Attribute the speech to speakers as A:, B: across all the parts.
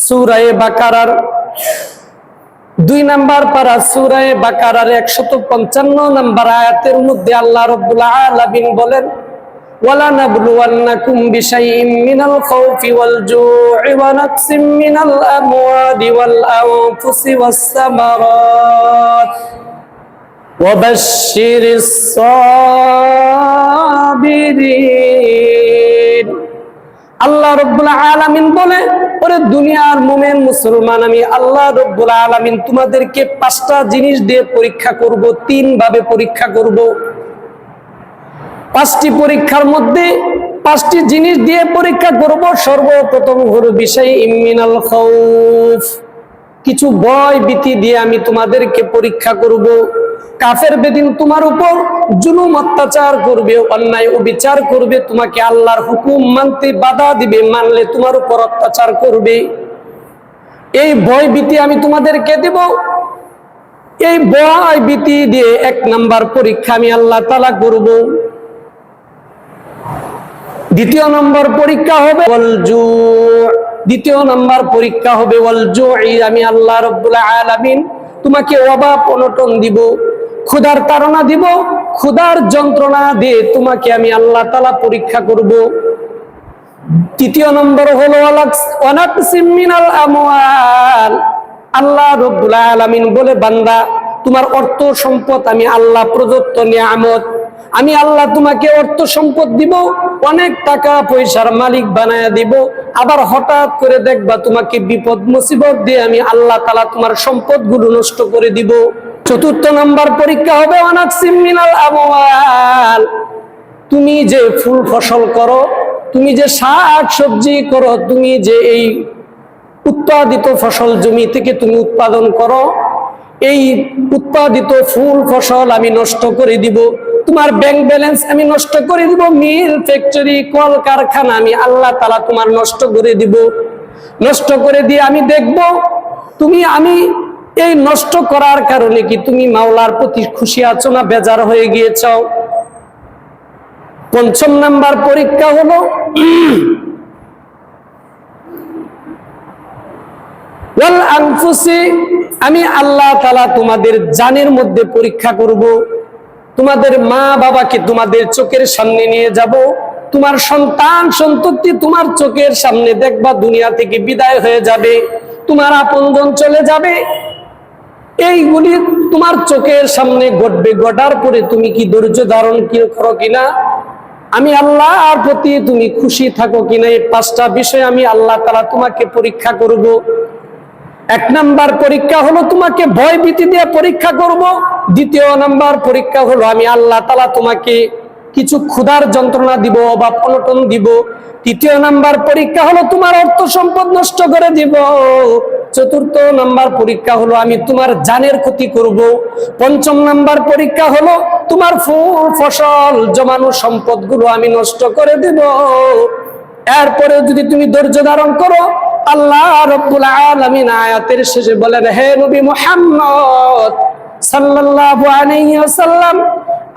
A: সূরা বাকারার 2 নাম্বার পারা সূরা বাকারার 155 নাম্বার আয়াতের মধ্যে আল্লাহ রাব্বুল আলামিন বলেন, ওয়ালা নাবলুওয়ান্নাকুম বিশাইইম মিনাল খাউফি ওয়াল জু'i ওয়া নাকসিম মিনাল আমওয়ালি ওয়াল আনফুসি ওয়াস সামারাত ওয়া বাশশিরিস সাবিরিন। আল্লাহ রাব্বুল আলামিন বলে, ওরে দুনিয়ার মুমিন মুসলমান, আমি আল্লাহ রাব্বুল আলামিন তোমাদেরকে 5টা জিনিস দিয়ে পরীক্ষা করব, 3 ভাবে পরীক্ষা করব। 5টি পরীক্ষার মধ্যে 5টি জিনিস দিয়ে পরীক্ষা করব। সর্বপ্রথম হলো বিষয় মিনাল খাউফ, কিছু ভয় ভীতি দিয়ে আমি তোমাদেরকে পরীক্ষা করব। কাফের বেদিন তোমার উপর জুলুম অত্যাচার করবে, অন্যায় অবিচার করবে, তোমাকে আল্লাহর হুকুম মানতে বাধা দিবে, মানলে তোমার উপর অত্যাচার করবে। এই ভয় ভীতি আমি তোমাদেরকে দেব। এই ভয় ভীতি দিয়ে 1 নাম্বার পরীক্ষা আমি আল্লাহ তাআলা করব। দ্বিতীয় নম্বর পরীক্ষা হবে ওয়াল জু', দ্বিতীয় নাম্বার পরীক্ষা হবে ওয়াল জু'i, আমি আল্লাহ রাব্বুল আলামিন তোমাকে অভাব অনটন দিব, ক্ষুধার তাড়না দিব, ক্ষুধার যন্ত্রণা দিয়ে তোমাকে আমি আল্লাহ তাআলা পরীক্ষা করব। তৃতীয় নম্বর হলো ওয়ানাকসিম মিনাল আমওয়াল, আল্লাহ রাব্বুল আলামিন বলে, বান্দা তোমার অর্থ সম্পদ আমি আল্লাহ প্রদত্ত নিয়ামত, আমি আল্লাহ তোমাকে অর্থ সম্পদ দিব, অনেক টাকা পয়সার মালিক বানায়া দিব। আবার হঠাৎ করে দেখবা তোমাকে বিপদ মুসিবত দিয়ে আমি আল্লাহ তাআলা তোমার সম্পদগুলো নষ্ট করে দিব। চতুর্থ নাম্বার পরীক্ষা হবে ওয়ানাকসিম মিনাল আমওয়াল, তুমি যে ফুল ফসল করো, তুমি যে শাক সবজি করো, তুমি যে এই উৎপাদিত ফসল জমি থেকে তুমি উৎপাদন করো, এই উৎপাদিত ফুল ফসল আমি নষ্ট করে দিব। তোমার ব্যাংক ব্যালেন্স আমি নষ্ট করে দিব, মিল ফ্যাক্টরি কল কারখানা আমি আল্লাহ তাআলা তোমার নষ্ট করে দিব। নষ্ট করে দিয়ে আমি দেখব তুমি আমি এই নষ্ট করার কারণে কি তুমি মাওলার প্রতি খুশি আছো না বেজার হয়ে গিয়েছো। 5 নাম্বার পরীক্ষা হলো ওয়াল আনফুসি, আমি আল্লাহ তাআলা তোমাদের জানের মধ্যে পরীক্ষা করব। তোমাদের মা বাবাকে তোমাদের চোখের সামনে নিয়ে যাব, তোমার সন্তান সন্ততি তোমার চোখের সামনে দেখবা দুনিয়া থেকে বিদায় হয়ে যাবে, তোমার আপনজন চলে যাবে, এইগুলি তোমার চোখের সামনে ঘটবে। ঘটার পরে তুমি কি ধৈর্য ধারণ করো কিনা, আমি আল্লাহর প্রতি তুমি খুশি থাকো কিনা, এই 5টা বিষয় আমি আল্লাহ তাআলা তোমাকে পরীক্ষা করব। 1 নাম্বার পরীক্ষা হলো তোমাকে ভয় ভীতি দিয়ে পরীক্ষা করব। দ্বিতীয় নাম্বার পরীক্ষা হলো আমি আল্লাহ তাআলা তোমাকে কিছু ক্ষুধার যন্ত্রণা দিব বা অনটন দিব। তৃতীয় নাম্বার পরীক্ষা হলো তোমার অর্থ সম্পদ নষ্ট করে দিব। চতুর্থ নাম্বার পরীক্ষা হলো আমি তোমার জানের ক্ষতি করব। 5ম নাম্বার পরীক্ষা হলো তোমার ফুল ফসল জমানো সম্পদগুলো আমি নষ্ট করে দেব। এরপরে যদি তুমি ধৈর্য ধারণ করো, আল্লাহ রাব্বুল আলামিন আয়াতের শেষে বলেন, হে নবী মুহাম্মদ সাল্লাল্লাহু আলাইহি ওয়াসাল্লাম,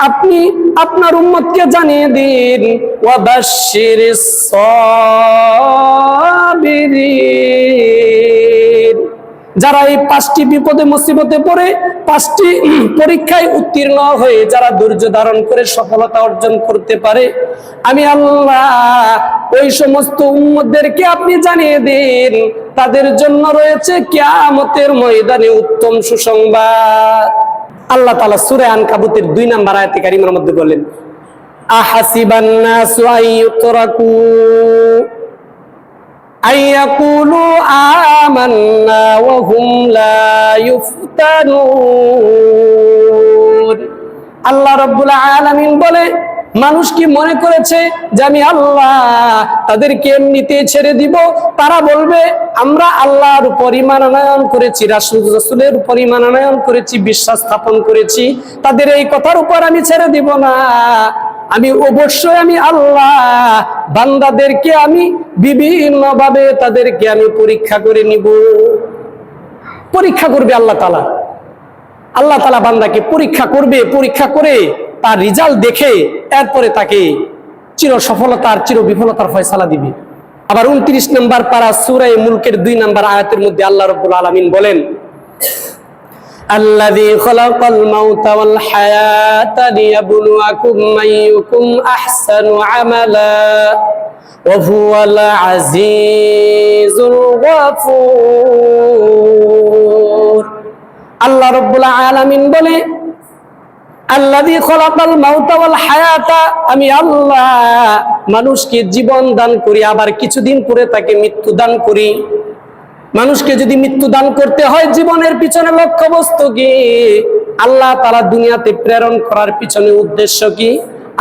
A: আপনি আপনার উম্মতকে জানিয়ে দিন ওয়া বাশশিরিস সাবিরিন, যারা এই 5টি বিপদে মুসিবতে পড়ে 5টি পরীক্ষায় উত্তীর্ণ হয়ে যারা ধৈর্য ধারণ করে সফলতা অর্জন করতে পারে, আমি আল্লাহ ওই সমস্ত উম্মতদেরকে আপনি জানিয়ে দিন তাদের জন্য রয়েছে কিয়ামতের ময়দানে উত্তম সুসংবাদ। আল্লাহ তাআলা সূরা আনকাবুতের 2 নাম্বার আয়াতে কারিমার মধ্যে বলেন, আহাসিবান নাসু আইয়ুতরাকু আইয়াকুলু আমান্না ওয়া হুম লা ইফতানুন। আল্লাহ রাব্বুল আলামিন বলে, মানুষ কি মনে করেছে যে আমি আল্লাহ তাদেরকে এমনিতে ছেড়ে দিব? তারা বলবে আমরা আল্লাহর উপর ঈমান আনয়ন করেছি, রাসূলের উপর ঈমান আনয়ন করেছি, বিশ্বাস স্থাপন করেছি, তাদের এই কথার উপর আমি ছেড়ে দিব না। আমি অবশ্যই আমি আল্লাহ বান্দাদেরকে আমি বিভিন্ন ভাবে তাদেরকে আমি পরীক্ষা করে নিব। পরীক্ষা করবে আল্লাহ তাআলা। আল্লাহ তাআলা বান্দাকে পরীক্ষা করবে, পরীক্ষা করে তার রেজাল্ট দেখে এরপরে তাকে চির সফলতার চির বিফলতার ফয়সালা দিবে। আবার 29 নম্বর পারা সূরা মুলকের 2 নম্বর আয়াতের মধ্যে আল্লাহ রাব্বুল আলামিন বলেন, আল্লাযী খালাকাল মাউতা ওয়াল হায়াতা লিয়াবলুয়াকুম আইয়ুকুম আহসানু আমালা ওয়া হুয়াল আজিজুল গফুর। আল্লাহ রাব্বুল আলামিন বলে, আল্লাযী খালাকাল মাউতা ওয়াল হায়াতা, আমি আল্লাহ মানুষকে জীবন দান করি, আবার কিছুদিন পরে তাকে মৃত্যু দান করি। মানুষকে যদি মৃত্যু দান করতে হয়, জীবনের পিছনে লক্ষ্যবস্তু কি? আল্লাহ তাআলা দুনিয়াতে প্রেরণ করার পিছনে উদ্দেশ্য কি?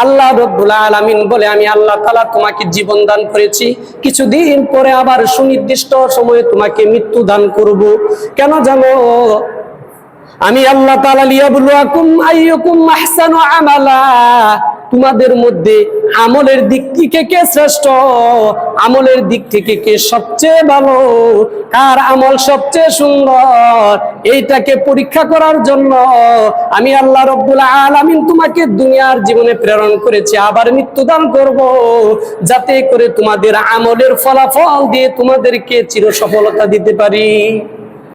A: আল্লাহ রাব্বুল আলামিন বলে, আমি আল্লাহ তাআলা তোমাকে জীবন দান করেছি, কিছুদিন পরে আবার সুনির্দিষ্ট সময়ে তোমাকে মৃত্যু দান করব। কেন জানো? আমি আল্লাহ তাআলা লিয়াবলুয়াকুম আইয়ুকুম আহসানু আমালা, তোমাদের মধ্যে আমলের দিক থেকে কে শ্রেষ্ঠ, আমলের দিক থেকে কে সবচেয়ে ভালো, কার আমল সবচেয়ে সুন্দর, এইটাকে পরীক্ষা করার জন্য আমি আল্লাহ রাব্বুল আলামিন তোমাকে দুনিয়ার জীবনে প্রেরণ করেছি, আবার মৃত্যুদান করব, যাতে করে তোমাদের আমলের ফলাফল দিয়ে তোমাদেরকে চির সফলতা দিতে পারি।